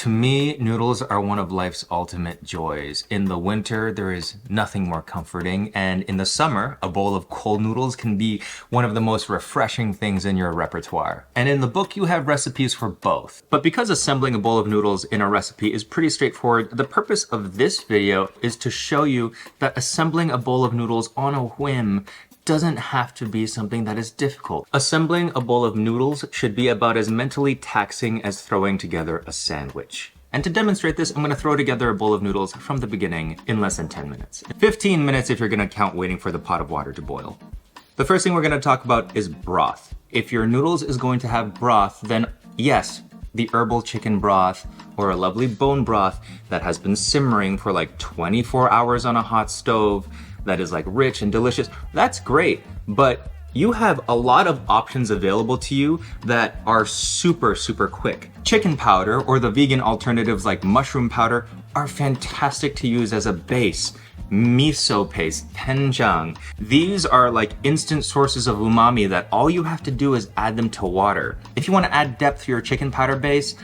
To me, noodles are one of life's ultimate joys. In the winter, there is nothing more comforting, and in the summer, a bowl of cold noodles can be one of the most refreshing things in your repertoire. And in the book, you have recipes for both. But because assembling a bowl of noodles in a recipe is pretty straightforward, the purpose of this video is to show you that assembling a bowl of noodles on a whim doesn't have to be something that is difficult. Assembling a bowl of noodles should be about as mentally taxing as throwing together a sandwich. And to demonstrate this, I'm gonna throw together a bowl of noodles from the beginning in less than 10 minutes. 15 minutes if you're gonna count waiting for the pot of water to boil. The first thing we're gonna talk about is broth. If your noodles is going to have broth, then yes, the herbal chicken broth or a lovely bone broth that has been simmering for like 24 hours on a hot stove, that is like rich and delicious, that's great. But you have a lot of options available to you that are super quick. Chicken powder or the vegan alternatives like mushroom powder are fantastic to use as a base. Miso paste, doenjang. These are like instant sources of umami that all you have to do is add them to water. If you want to add depth to your chicken powder base,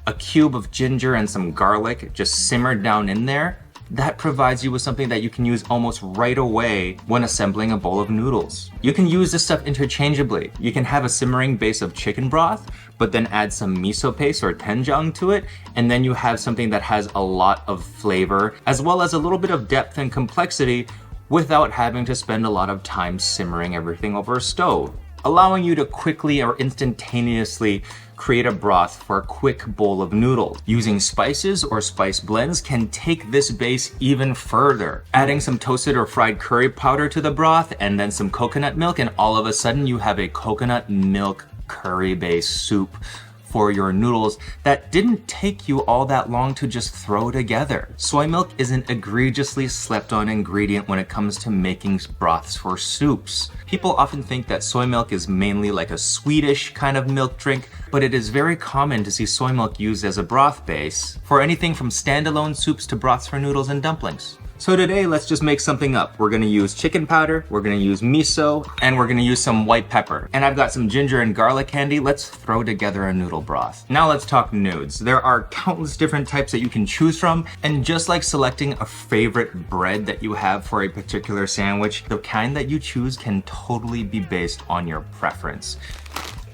a cube of ginger and some garlic just simmered down in there, that provides you with something that you can use almost right away when assembling a bowl of noodles. You can use this stuff interchangeably. You can have a simmering base of chicken broth, but then add some miso paste or doenjang to it, and then you have something that has a lot of flavor, as well as a little bit of depth and complexity without having to spend a lot of time simmering everything over a stove, allowing you to quickly or instantaneously create a broth for a quick bowl of noodles. Using spices or spice blends can take this base even further. Adding some toasted or fried curry powder to the broth and then some coconut milk, and all of a sudden you have a coconut milk curry-based soup for your noodles that didn't take you all that long to just throw together. Soy milk is an egregiously slept on ingredient when it comes to making broths for soups. People often think that soy milk is mainly like a Swedish kind of milk drink, but it is very common to see soy milk used as a broth base for anything from standalone soups to broths for noodles and dumplings. So today, let's just make something up. We're gonna use chicken powder, we're gonna use miso, and we're gonna use some white pepper. And I've got some ginger and garlic candy. Let's throw together a noodle broth. Now let's talk noods. There are countless different types that you can choose from, and just like selecting a favorite bread that you have for a particular sandwich, the kind that you choose can totally be based on your preference.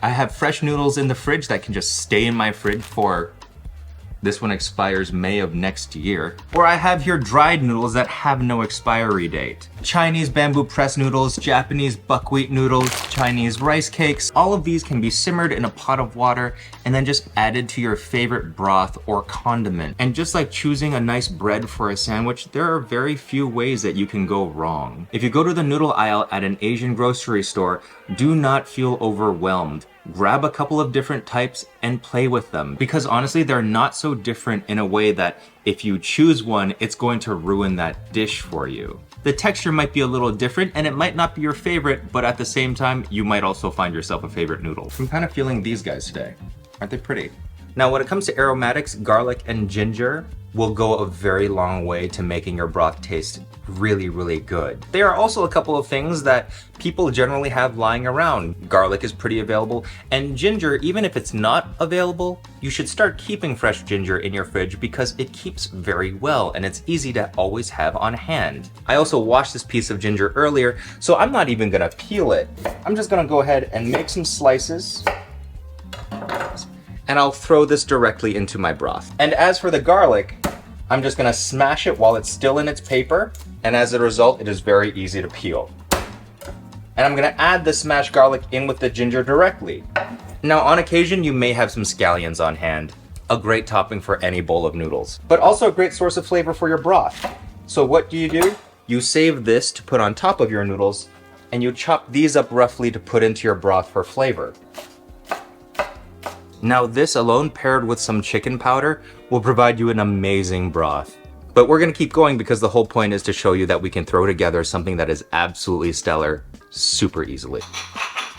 I have fresh noodles in the fridge that can just stay in my fridge for this one expires May of next year. Or I have here dried noodles that have no expiry date. Chinese bamboo press noodles, Japanese buckwheat noodles, Chinese rice cakes. All of these can be simmered in a pot of water and then just added to your favorite broth or condiment. And just like choosing a nice bread for a sandwich, there are very few ways that you can go wrong. If you go to the noodle aisle at an Asian grocery store, do not feel overwhelmed. Grab a couple of different types and play with them, because honestly, they're not so different in a way that if you choose one, it's going to ruin that dish for you. The texture might be a little different and it might not be your favorite, but at the same time, you might also find yourself a favorite noodle. I'm kind of feeling these guys today. Aren't they pretty? Now, when it comes to aromatics, garlic and ginger will go a very long way to making your broth taste really good. There are also a couple of things that people generally have lying around. Garlic is pretty available, and ginger, even if it's not available, you should start keeping fresh ginger in your fridge because it keeps very well and it's easy to always have on hand. I also washed this piece of ginger earlier, so I'm not even gonna peel it. I'm just gonna go ahead and make some slices, and I'll throw this directly into my broth. And as for the garlic, I'm just gonna smash it while it's still in its paper, and as a result, it is very easy to peel. And I'm gonna add the smashed garlic in with the ginger directly. Now, on occasion, you may have some scallions on hand. A great topping for any bowl of noodles, but also a great source of flavor for your broth. So what do? You save this to put on top of your noodles, and you chop these up roughly to put into your broth for flavor. Now this alone, paired with some chicken powder, will provide you an amazing broth. But we're gonna keep going because the whole point is to show you that we can throw together something that is absolutely stellar super easily.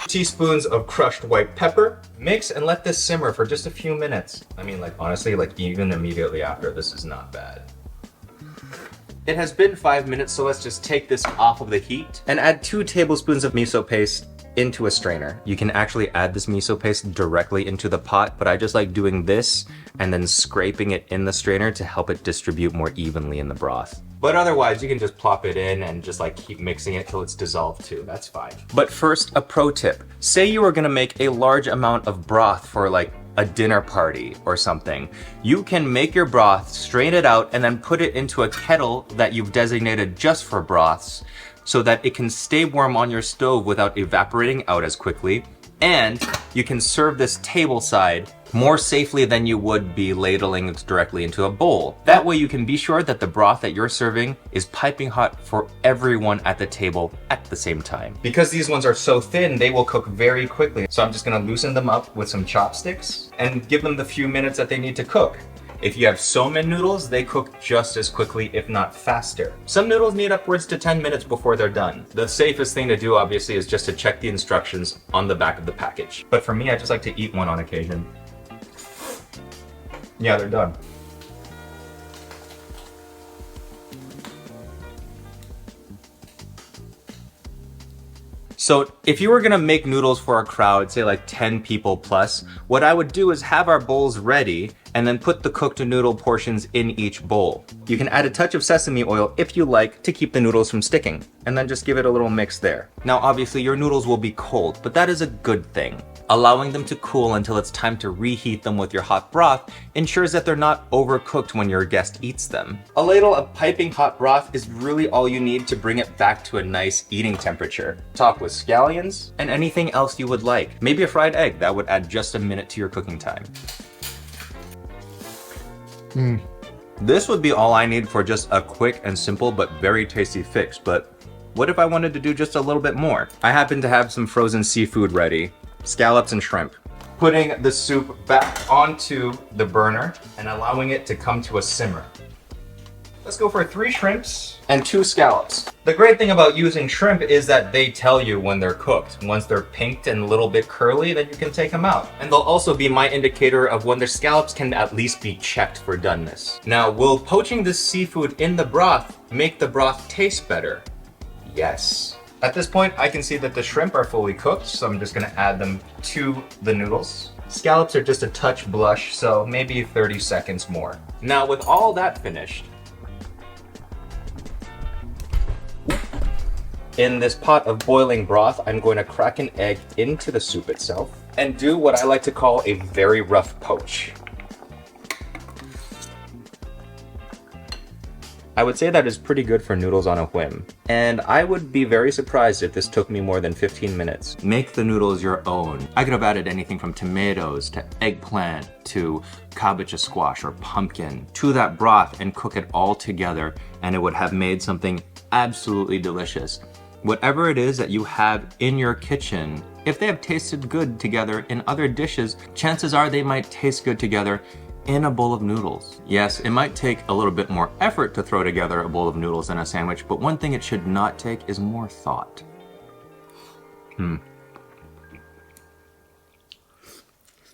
Teaspoons of crushed white pepper. Mix and let this simmer for just a few minutes. I mean, like honestly, like even immediately after, this is not bad. It has been 5 minutes, so let's just take this off of the heat and add 2 tablespoons of miso paste into a strainer. You can actually add this miso paste directly into the pot, but I just like doing this and then scraping it in the strainer to help it distribute more evenly in the broth. But otherwise, you can just plop it in and just like keep mixing it till it's dissolved too. That's fine. But first, a pro tip. Say you are gonna make a large amount of broth for like a dinner party or something. You can make your broth, strain it out, and then put it into a kettle that you've designated just for broths so that it can stay warm on your stove without evaporating out as quickly. And you can serve this tableside more safely than you would be ladling it directly into a bowl. That way you can be sure that the broth that you're serving is piping hot for everyone at the table at the same time. Because these ones are so thin, they will cook very quickly. So I'm just gonna loosen them up with some chopsticks and give them the few minutes that they need to cook. If you have somen noodles, they cook just as quickly, if not faster. Some noodles need upwards to 10 minutes before they're done. The safest thing to do, obviously, is just to check the instructions on the back of the package. But for me, I just like to eat one on occasion. Yeah, they're done. So if you were gonna make noodles for a crowd, say like 10 people plus, what I would do is have our bowls ready and then put the cooked noodle portions in each bowl. You can add a touch of sesame oil if you like to keep the noodles from sticking, and then just give it a little mix there. Now obviously your noodles will be cold, but that is a good thing. Allowing them to cool until it's time to reheat them with your hot broth ensures that they're not overcooked when your guest eats them. A ladle of piping hot broth is really all you need to bring it back to a nice eating temperature. Top with scallions and anything else you would like. Maybe a fried egg, that would add just a minute to your cooking time. This would be all I need for just a quick and simple but very tasty fix, but what if I wanted to do just a little bit more? I happen to have some frozen seafood ready, scallops and shrimp. Putting the soup back onto the burner and allowing it to come to a simmer. Let's go for 3 shrimps and 2 scallops. The great thing about using shrimp is that they tell you when they're cooked. Once they're pinked and a little bit curly, then you can take them out. And they'll also be my indicator of when their scallops can at least be checked for doneness. Now, will poaching this seafood in the broth make the broth taste better? Yes. At this point, I can see that the shrimp are fully cooked, so I'm just gonna add them to the noodles. Scallops are just a touch blush, so maybe 30 seconds more. Now, with all that finished, in this pot of boiling broth, I'm going to crack an egg into the soup itself and do what I like to call a very rough poach. I would say that is pretty good for noodles on a whim. And I would be very surprised if this took me more than 15 minutes. Make the noodles your own. I could have added anything from tomatoes to eggplant to cabbage squash or pumpkin to that broth and cook it all together, and it would have made something absolutely delicious. Whatever it is that you have in your kitchen, if they have tasted good together in other dishes, chances are they might taste good together in a bowl of noodles. Yes, it might take a little bit more effort to throw together a bowl of noodles in a sandwich, but one thing it should not take is more thought.